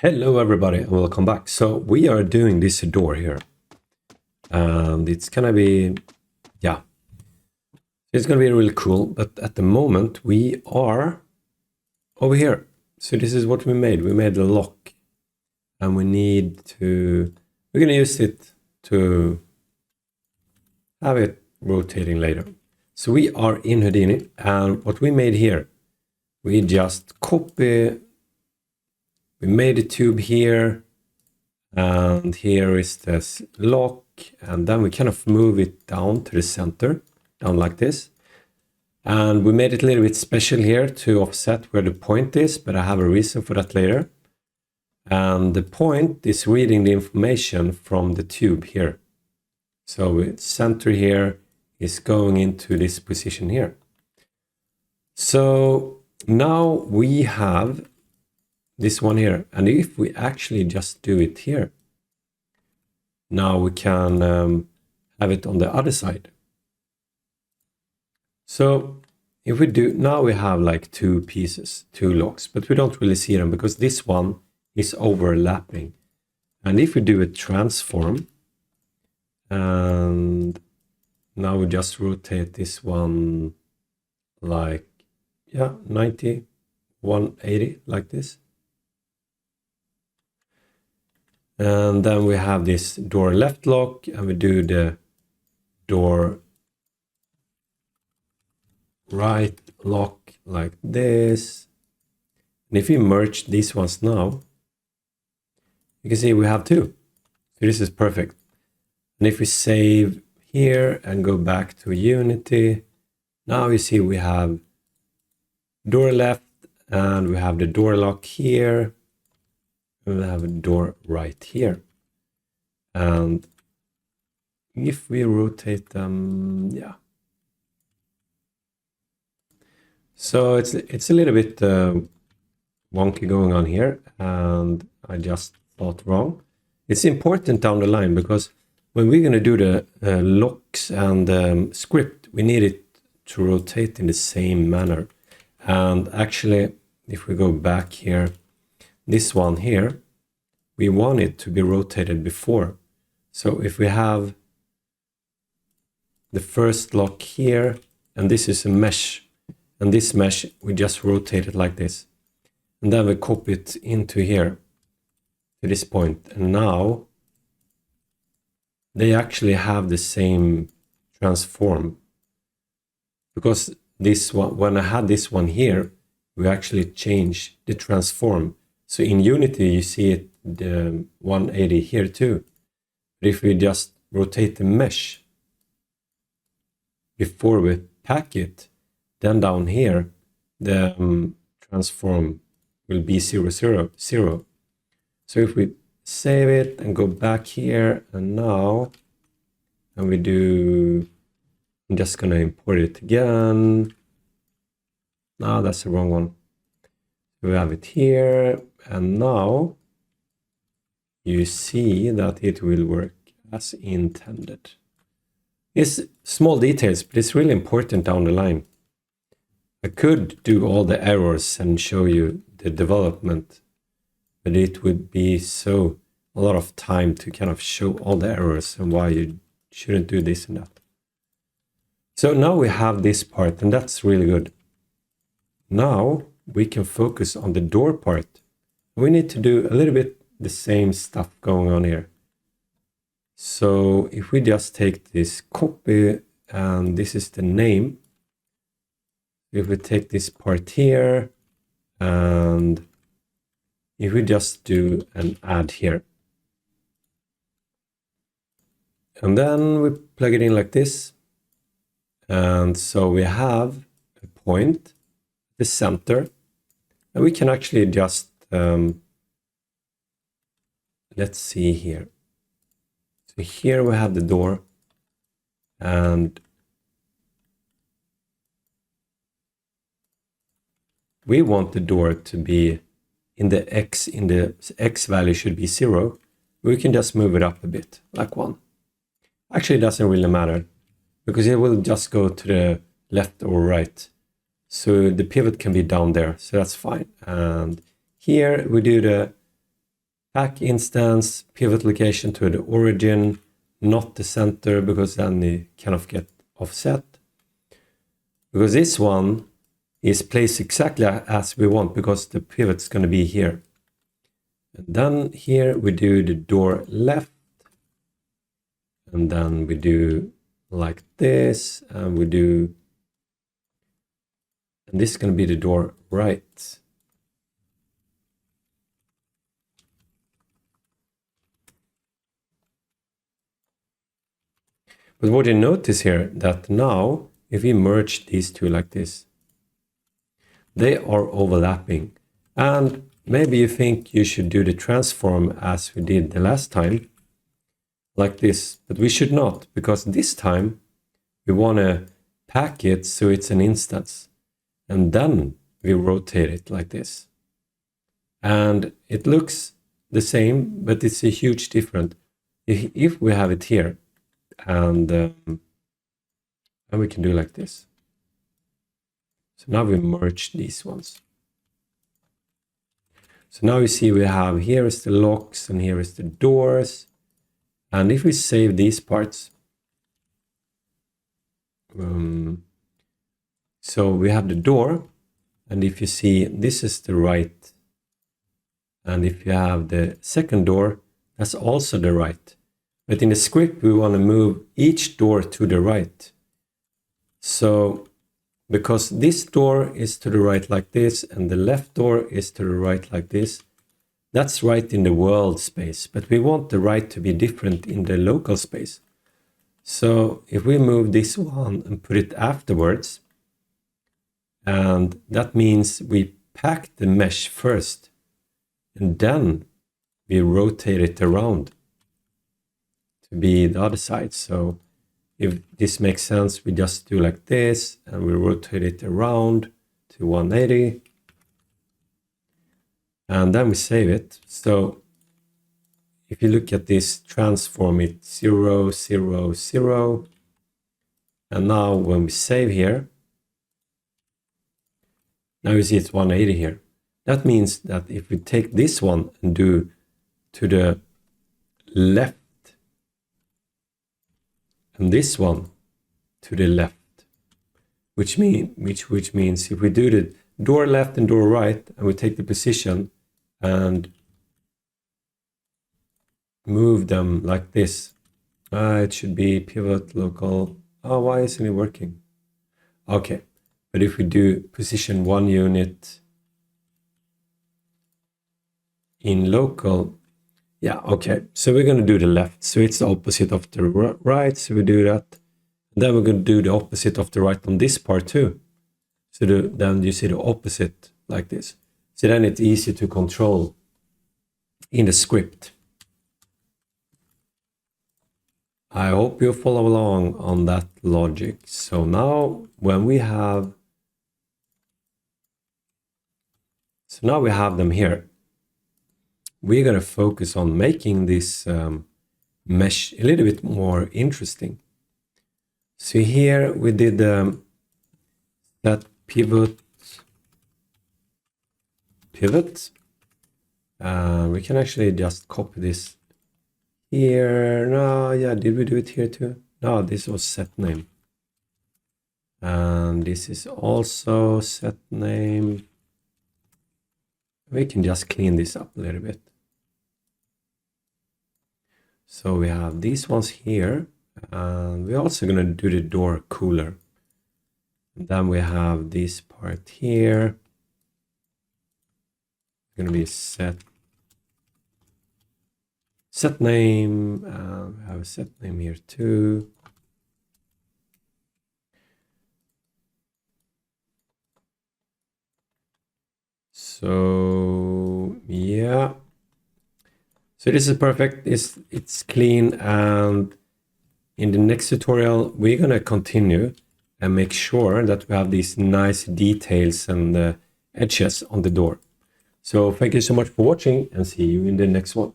Hello everybody and welcome back. So we are doing this door here and it's gonna be, it's gonna be really cool, but at the moment we are over here. So this is what we made. We made a lock and we're gonna use it to have it rotating later. So we are in Houdini, and what we made here, we just we made a tube here, and here is this lock, and then we kind of move it down to the center, down like this. And we made it a little bit special here to offset where the point is, but I have a reason for that later. And the point is reading the information from the tube here. So its center here is going into this position here. So now we have this one here, and if we actually just do it here, now we can have it on the other side. So if we do, now we have like two pieces, two locks, but we don't really see them because this one is overlapping. And if we do a transform, and now we just rotate this one like, 90, 180 like this. And then we have this door left lock, and we do the door right lock like this. And if we merge these ones now, you can see we have two. So this is perfect. And if we save here and go back to Unity, now you see we have door left, and we have the door lock here. We'll have a door right here. And if we rotate them, So it's a little bit wonky going on here, and I just thought wrong. It's important down the line because when we're going to do the locks and script, we need it to rotate in the same manner. And actually, if we go back here, this one here, we want it to be rotated before. So if we have the first lock here, and this is a mesh, and this mesh, we just rotate it like this. And then we copy it into here, to this point. And now they actually have the same transform. Because this one, when I had this one here, we actually change the transform. So in Unity, you see it the 180 here too. But if we just rotate the mesh before we pack it, then down here, the transform will be 0, 0, 0. So if we save it and go back here, and now, and we do, I'm just gonna import it again. No, that's the wrong one. We have it here, and now you see that it will work as intended. It's small details, but it's really important down the line. I could do all the errors and show you the development, but it would be a lot of time to kind of show all the errors and why you shouldn't do this and that. So now we have this part, and that's really good. Now we can focus on the door part. We need to do a little bit the same stuff going on here. So if we just take this copy, and this is the name. If we take this part here, and if we just do an add here. And then we plug it in like this. And so we have a point, the center, and we can actually just, let's see here. So here we have the door, and we want the door to be in the X value should be 0. We can just move it up a bit, like 1. Actually, it doesn't really matter because it will just go to the left or right. So the pivot can be down there, so that's fine. And here we do the pack instance, pivot location to the origin, not the center, because then you kind of get offset. Because this one is placed exactly as we want, because the pivot's going to be here. And then here we do the door left, and then we do like this, and we do, and this is going to be the door right. But what you notice here, that now if we merge these two like this, they are overlapping. And maybe you think you should do the transform as we did the last time, like this, but we should not, because this time we want to pack it so it's an instance, and then we rotate it like this. And it looks the same, but it's a huge difference. If we have it here, and we can do like this. So now we merge these ones. So now you see we have, here is the locks and here is the doors. And if we save these parts, so we have the door, and if you see, this is the right. And if you have the second door, that's also the right. But in the script, we want to move each door to the right. So, because this door is to the right like this, and the left door is to the right like this, that's right in the world space. But we want the right to be different in the local space. So if we move this one and put it afterwards, and that means we pack the mesh first, and then we rotate it around to be the other side. So if this makes sense, we just do like this, and we rotate it around to 180. And then we save it. So if you look at this transform, it's 0, 0, 0. And now when we save here, now you see it's 180 here. That means that if we take this one and do to the left, and this one to the left, which means if we do the door left and door right, and we take the position and move them like this, it should be pivot local. Oh, why isn't it working? Okay, but if we do position 1 unit in local, yeah, okay, so we're going to do the left, so it's the opposite of the right, so we do that. And then we're going to do the opposite of the right on this part too. So then you see the opposite like this. So then it's easy to control in the script. I hope you follow along on that logic. So now when we have, so now we have them here. We're going to focus on making this mesh a little bit more interesting. So here we did that pivot. We can actually just copy this here. No, yeah, did we do it here too? No, this was set name. And this is also set name. We can just clean this up a little bit. So we have these ones here, and we're also going to do the door cooler. And then we have this part here. It's going to be set name. We have a set name here too. So yeah, so this is perfect. It's clean, and in the next tutorial we're gonna continue and make sure that we have these nice details and edges on the door. So thank you so much for watching, and see you in the next one.